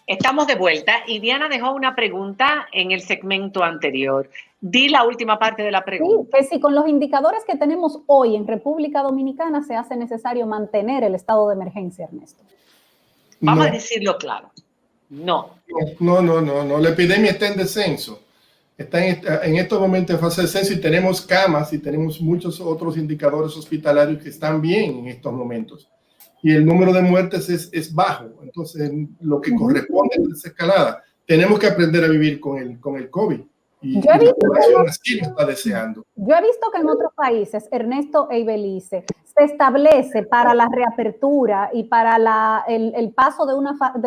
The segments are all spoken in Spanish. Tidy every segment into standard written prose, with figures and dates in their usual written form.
Estamos de vuelta y Diana dejó una pregunta en el segmento anterior. Di la última parte de la pregunta. Sí, que si con los indicadores que tenemos hoy en República Dominicana se hace necesario mantener el estado de emergencia, Ernesto. Vamos a decirlo claro. No. La epidemia está en descenso. Está en estos momentos en fase de descenso y tenemos camas y tenemos muchos otros indicadores hospitalarios que están bien en estos momentos. Y el número de muertes es bajo. Entonces, lo que corresponde a esa escalada, tenemos que aprender a vivir con el COVID. Y yo he visto que en otros países, Ernesto e Ibelice, se establece para la reapertura y para el paso de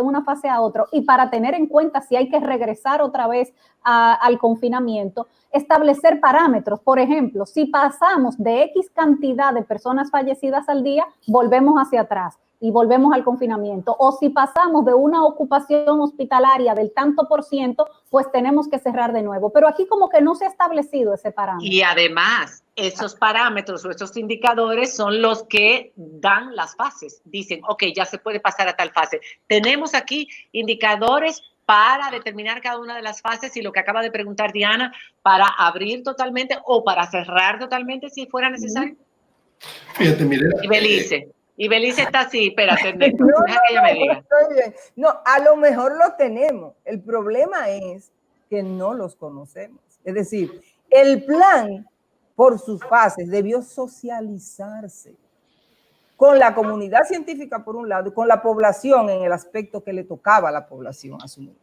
una fase a otra y para tener en cuenta si hay que regresar otra vez al confinamiento, establecer parámetros. Por ejemplo, si pasamos de X cantidad de personas fallecidas al día, volvemos hacia atrás y volvemos al confinamiento. O si pasamos de una ocupación hospitalaria del tanto por ciento, pues tenemos que cerrar de nuevo. Pero aquí como que no se ha establecido ese parámetro. Y además, esos parámetros o esos indicadores son los que dan las fases. Dicen, ok, ya se puede pasar a tal fase. Tenemos aquí indicadores para determinar cada una de las fases y lo que acaba de preguntar Diana, para abrir totalmente o para cerrar totalmente si fuera necesario. Fíjate, mire. Y Belice está así, espérate, Ernesto, deja que ella me diga. No, a lo mejor lo tenemos. El problema es que no los conocemos. Es decir, el plan, por sus fases, debió socializarse con la comunidad científica por un lado y con la población en el aspecto que le tocaba a la población asumir.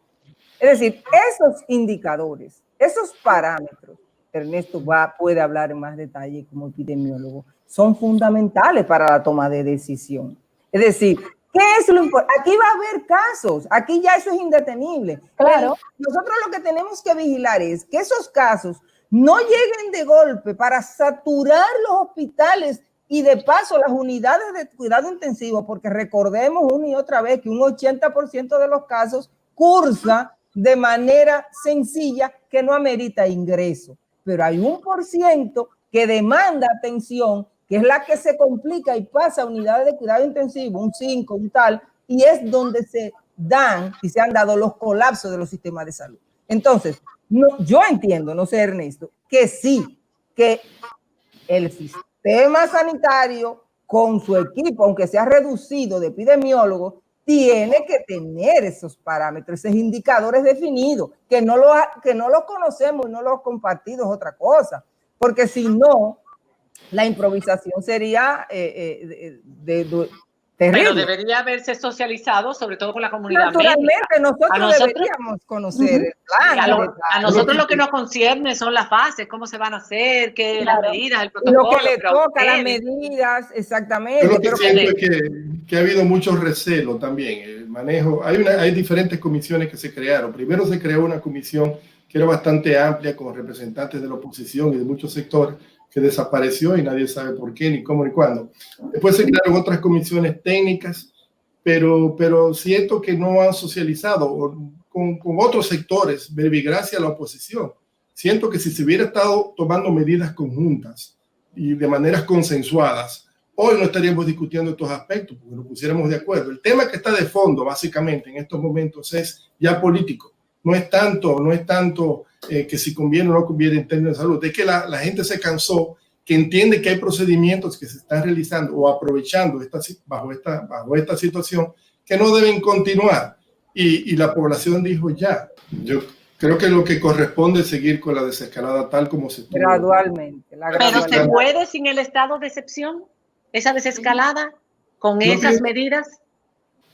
Es decir, esos indicadores, esos parámetros, Ernesto puede hablar en más detalle como epidemiólogo, son fundamentales para la toma de decisión. Es decir, ¿qué es lo importante? Aquí va a haber casos, aquí ya eso es indetenible. Claro. Nosotros lo que tenemos que vigilar es que esos casos no lleguen de golpe para saturar los hospitales y de paso las unidades de cuidado intensivo, porque recordemos una y otra vez que un 80% de los casos cursa de manera sencilla que no amerita ingreso. Pero hay 1% que demanda atención, que es la que se complica y pasa a unidades de cuidado intensivo, un 5, un tal, y es donde se dan y se han dado los colapsos de los sistemas de salud. Entonces, yo entiendo, no sé, Ernesto, que sí, que el sistema sanitario con su equipo, aunque sea reducido de epidemiólogos, tiene que tener esos parámetros, esos indicadores definidos, que no los conocemos y no los compartidos es otra cosa, porque si no, la improvisación sería terrible. Pero debería haberse socializado, sobre todo con la comunidad naturalmente, médica. Nosotros deberíamos conocer el plan. A nosotros lo que nos concierne son las fases, cómo se van a hacer, qué las medidas, el protocolo. Lo que le toca, las medidas, exactamente. Yo lo que siento es que ha habido mucho recelo también. El manejo, hay diferentes comisiones que se crearon. Primero se creó una comisión que era bastante amplia con representantes de la oposición y de muchos sectores, que desapareció y nadie sabe por qué, ni cómo, ni cuándo. Después se crearon otras comisiones técnicas, pero siento que no han socializado con otros sectores, verbigracia a la oposición. Siento que si se hubiera estado tomando medidas conjuntas y de maneras consensuadas, hoy no estaríamos discutiendo estos aspectos, porque nos pusiéramos de acuerdo. El tema que está de fondo, básicamente, en estos momentos es ya político. No es tanto que si conviene o no conviene en términos de salud, es que la gente se cansó, que entiende que hay procedimientos que se están realizando o aprovechando bajo esta situación que no deben continuar. Y la población dijo ya. Yo creo que lo que corresponde es seguir con la desescalada tal como se estuvo. Gradualmente. Pero ¿se puede sin el estado de excepción? ¿Esa desescalada con esas medidas?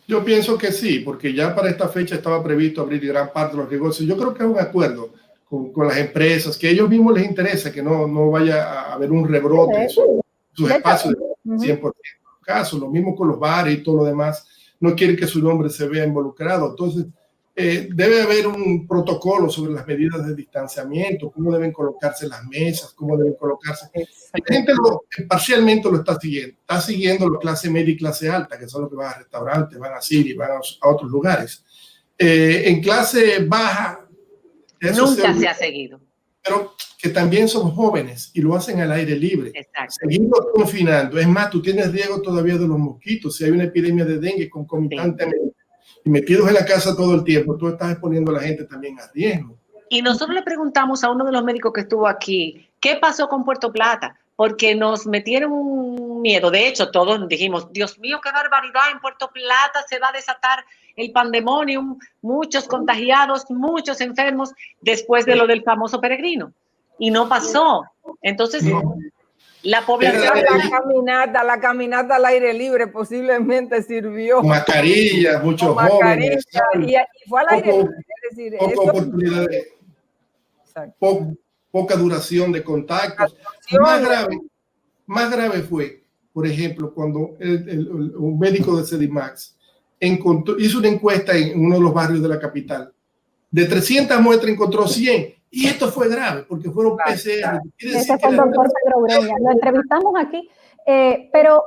Yo pienso que sí, porque ya para esta fecha estaba previsto abrir gran parte de los negocios. Yo creo que es un acuerdo con las empresas, que a ellos mismos les interesa que no vaya a haber un rebrote en sus espacios de 100%. Caso, lo mismo con los bares y todo lo demás. No quieren que su nombre se vea involucrado. Entonces, debe haber un protocolo sobre las medidas de distanciamiento, cómo deben colocarse las mesas, cómo deben colocarse. La gente parcialmente lo está siguiendo. Está siguiendo la clase media y clase alta, que son los que van a restaurantes, van a cine, van a otros lugares. En clase baja, nunca se ha seguido. Pero que también son jóvenes y lo hacen al aire libre. Exacto. Seguimos confinando. Es más, tú tienes riesgo todavía de los mosquitos. Si hay una epidemia de dengue concomitantemente. y metidos en la casa todo el tiempo, tú estás exponiendo a la gente también a riesgo. Y nosotros le preguntamos a uno de los médicos que estuvo aquí, ¿qué pasó con Puerto Plata? Porque nos metieron un miedo. De hecho, todos dijimos, Dios mío, qué barbaridad, en Puerto Plata se va a desatar el pandemonium, muchos contagiados, muchos enfermos, después de lo del famoso peregrino. Y no pasó. Entonces, la población... La caminata al aire libre posiblemente sirvió. Mascarillas, muchos jóvenes. Y fue al aire libre. Es decir, poca oportunidad poca duración de contactos. Más grave fue, por ejemplo, cuando un médico de Sedimax hizo una encuesta en uno de los barrios de la capital. De 300 muestras encontró 100. Y esto fue grave porque fueron PCR. Ese fue el doctor Pedro Ureña. Lo entrevistamos aquí. Pero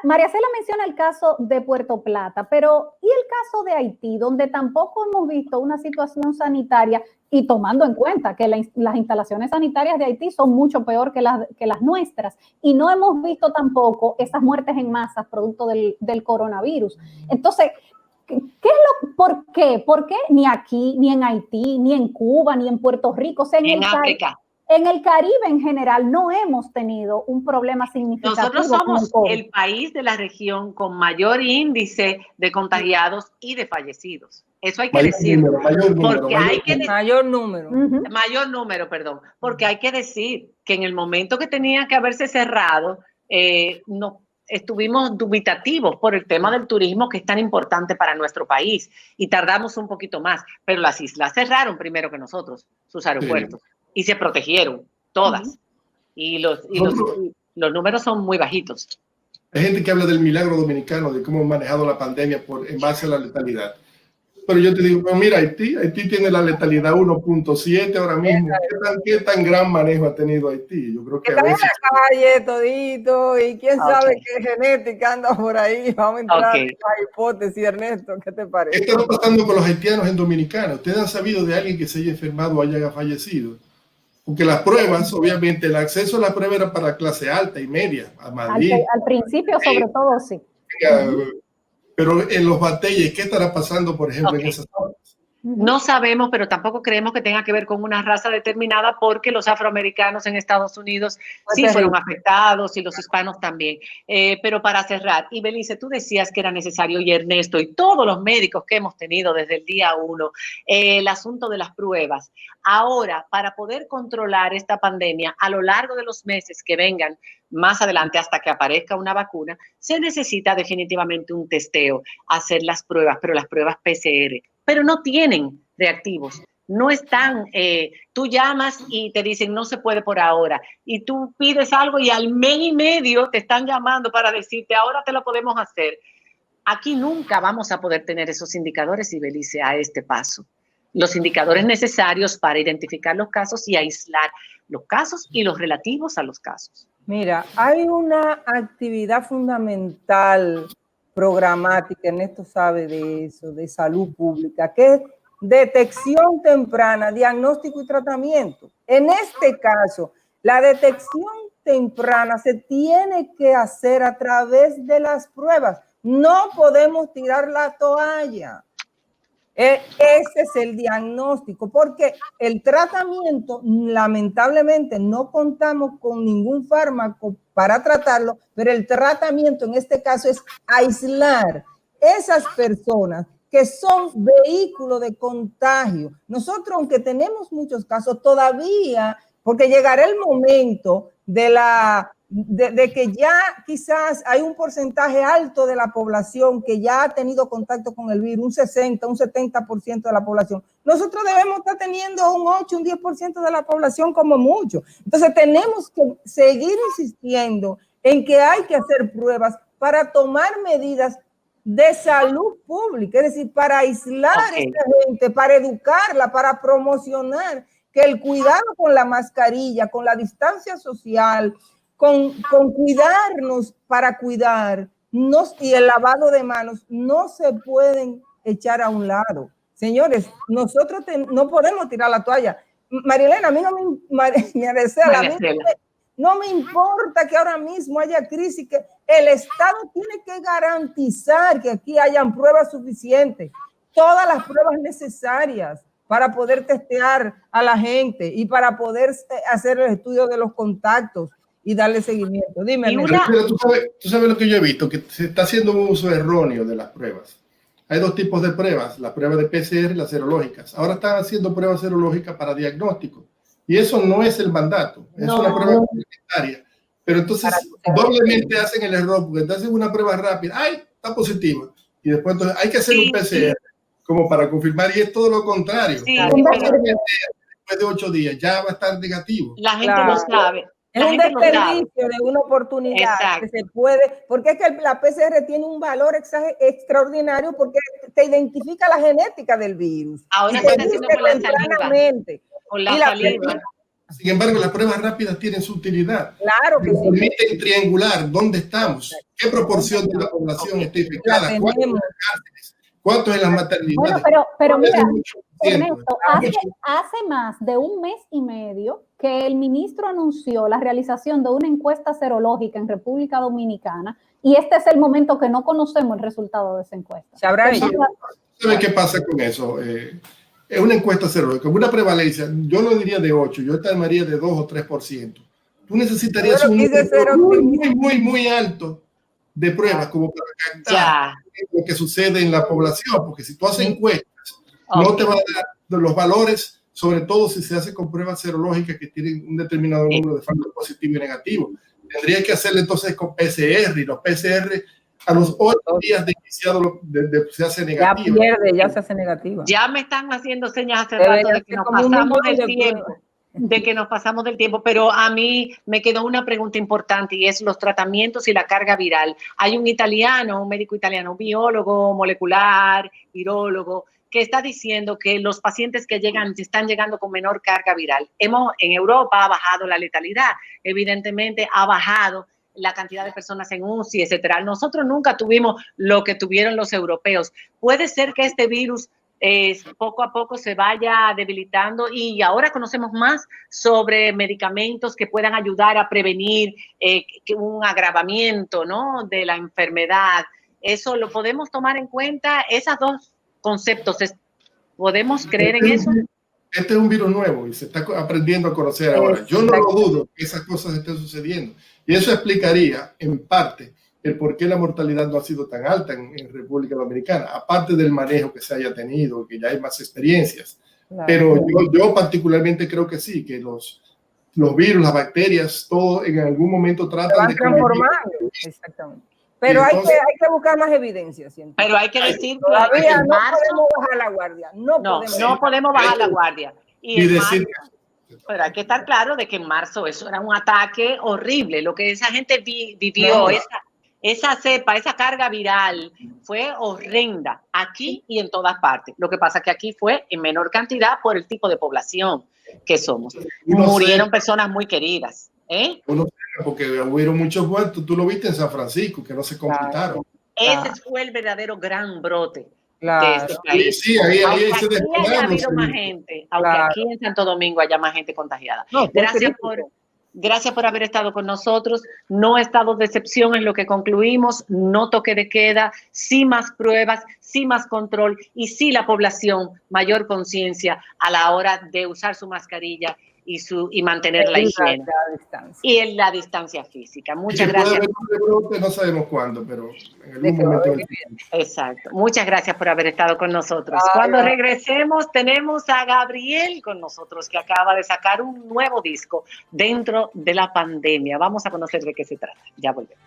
María Cela menciona el caso de Puerto Plata, pero ¿y el caso de Haití, donde tampoco hemos visto una situación sanitaria y tomando en cuenta que las instalaciones sanitarias de Haití son mucho peor que las nuestras y no hemos visto tampoco esas muertes en masa producto del coronavirus? Entonces, ¿por qué? ¿Por qué ni aquí, ni en Haití, ni en Cuba, ni en Puerto Rico? O sea, en África. En el Caribe en general no hemos tenido un problema significativo. Nosotros somos el país de la región con mayor índice de contagiados y de fallecidos. Eso hay que decirlo. Mayor número, perdón. Porque hay que decir que en el momento que tenía que haberse cerrado, estuvimos dubitativos por el tema del turismo, que es tan importante para nuestro país, y tardamos un poquito más. Pero las islas cerraron primero que nosotros, sus aeropuertos. Sí. Y se protegieron todas. Y los números son muy bajitos. Hay gente que habla del milagro dominicano, de cómo hemos manejado la pandemia en base a la letalidad. Pero yo te digo, pues mira, Haití tiene la letalidad 1.7 ahora mismo. ¿Qué tan gran manejo ha tenido Haití? Yo creo que a veces... calle todito, y quién sabe qué genética anda por ahí. Vamos a entrar en la hipótesis, Ernesto. ¿Qué te parece? ¿Qué está pasando con los haitianos en Dominicana? ¿Ustedes han sabido de alguien que se haya enfermado o haya fallecido? Porque las pruebas, obviamente, el acceso a la prueba era para clase alta y media, a Madrid. Al principio, sobre todo, sí. Pero en los batalles, ¿qué estará pasando, por ejemplo, en esas zonas? No sabemos, pero tampoco creemos que tenga que ver con una raza determinada, porque los afroamericanos en Estados Unidos sí fueron afectados y los hispanos también. Pero para cerrar, y Belice, tú decías que era necesario, y Ernesto, y todos los médicos que hemos tenido desde el día 1, el asunto de las pruebas. Ahora, para poder controlar esta pandemia a lo largo de los meses que vengan más adelante hasta que aparezca una vacuna, se necesita definitivamente un testeo, hacer las pruebas, pero las pruebas PCR. Pero no tienen reactivos, no están, tú llamas y te dicen no se puede por ahora, y tú pides algo y al mes y medio te están llamando para decirte ahora te lo podemos hacer. Aquí nunca vamos a poder tener esos indicadores, y Belice, a este paso. Los indicadores necesarios para identificar los casos y aislar los casos y los relativos a los casos. Mira, hay una actividad fundamental programática, Ernesto sabe de eso, de salud pública, que es detección temprana, diagnóstico y tratamiento. En este caso, la detección temprana se tiene que hacer a través de las pruebas. No podemos tirar la toalla. Ese es el diagnóstico, porque el tratamiento, lamentablemente, no contamos con ningún fármaco para tratarlo, pero el tratamiento en este caso es aislar esas personas que son vehículos de contagio. Nosotros, aunque tenemos muchos casos todavía, porque llegará el momento de que ya quizás hay un porcentaje alto de la población que ya ha tenido contacto con el virus, un 60, un 70% de la población. Nosotros debemos estar teniendo un 8, un 10% de la población como mucho. Entonces tenemos que seguir insistiendo en que hay que hacer pruebas para tomar medidas de salud pública, es decir, para aislar a esta gente, para educarla, para promocionar que el cuidado con la mascarilla, con la distancia social, con cuidarnos para cuidarnos y el lavado de manos no se pueden echar a un lado. Señores, nosotros no podemos tirar la toalla. Marilena, a mí no me No me importa que ahora mismo haya crisis, que el Estado tiene que garantizar que aquí hayan pruebas suficientes, todas las pruebas necesarias para poder testear a la gente y para poder hacer el estudio de los contactos y darle seguimiento. Dime, pero tú sabes lo que yo he visto, que se está haciendo un uso erróneo de las pruebas. Hay dos tipos de pruebas, las pruebas de PCR y las serológicas. Ahora están haciendo pruebas serológicas para diagnóstico. Y eso no es el mandato, es una prueba complementaria. Pero entonces doblemente hacen el error, porque te hacen una prueba rápida, ¡ay! Está positiva. Y después entonces hay que hacer un PCR como para confirmar, y es todo lo contrario. Después de 8 días ya va a estar negativo. La gente lo sabe. Es un desperdicio de una oportunidad que se puede, porque es que la PCR tiene un valor extraordinario porque te identifica la genética del virus. Ahora se está haciendo con la saliva. Sin embargo, las pruebas rápidas tienen su utilidad. Claro que sí. Permiten triangular dónde estamos, qué proporción de la población está infectada, cuántos en las maternidades. Bueno, pero mira, Ernesto, hace más de un mes y medio que el ministro anunció la realización de una encuesta serológica en República Dominicana, y este es el momento que no conocemos el resultado de esa encuesta. ¿Sabes qué pasa con eso? Es una encuesta serológica, una prevalencia, yo no diría de 8, yo estaría de 2 o 3%. Tú necesitarías un número muy alto de pruebas como para captar lo que sucede en la población, porque si tú haces encuestas, no te van a dar los valores, sobre todo si se hace con pruebas serológicas que tienen un determinado número de factores positivos y negativos. Tendría que hacerle entonces con PCR, y los PCR a los 8 días de iniciado se hace negativo. Ya se hace negativa. Ya me están haciendo señas hace rato de que nos pasamos del tiempo. De que nos pasamos del tiempo, pero a mí me quedó una pregunta importante, y es los tratamientos y la carga viral. Hay un médico italiano, biólogo molecular, virólogo, que está diciendo que los pacientes que están llegando con menor carga viral. En Europa ha bajado la letalidad, evidentemente ha bajado la cantidad de personas en UCI, etcétera. Nosotros nunca tuvimos lo que tuvieron los europeos. Puede ser que este virus poco a poco se vaya debilitando, y ahora conocemos más sobre medicamentos que puedan ayudar a prevenir un agravamiento, ¿no?, de la enfermedad. Eso lo podemos tomar en cuenta, esos dos conceptos. ¿Podemos creer en eso? Este es un virus nuevo y se está aprendiendo a conocer ahora. Yo no lo dudo que esas cosas estén sucediendo, y eso explicaría en parte el por qué la mortalidad no ha sido tan alta en República Dominicana, aparte del manejo que se haya tenido, que ya hay más experiencias. Claro. Pero yo particularmente creo que sí, que los virus, las bacterias, todo en algún momento tratan de transformar. Exactamente. Pero entonces, hay que buscar más evidencia. Pero hay que decir que todavía no podemos bajar la guardia. No podemos bajar la guardia. Y decir pero hay que estar claro de que en marzo eso era un ataque horrible. Lo que esa gente vivió, esa cepa, esa carga viral fue horrenda aquí y en todas partes. Lo que pasa es que aquí fue en menor cantidad por el tipo de población que somos. Murieron personas muy queridas. Porque hubieron muchos muertos. Tú lo viste en San Francisco, que no se completaron. Ese fue el verdadero gran brote de este país. Sí, ahí se ha habido más gente, aunque aquí en Santo Domingo haya más gente contagiada. Gracias por haber estado con nosotros. No estado de excepción en lo que concluimos. No toque de queda, sí más pruebas, sí más control, y sí la población mayor conciencia a la hora de usar su mascarilla y mantener la higiene y en la distancia física. Muchas gracias. No sabemos cuándo, pero en algún momento. Exacto. Muchas gracias por haber estado con nosotros. Cuando regresemos tenemos a Gabriel con nosotros, que acaba de sacar un nuevo disco dentro de la pandemia. Vamos a conocer de qué se trata. Ya volvemos.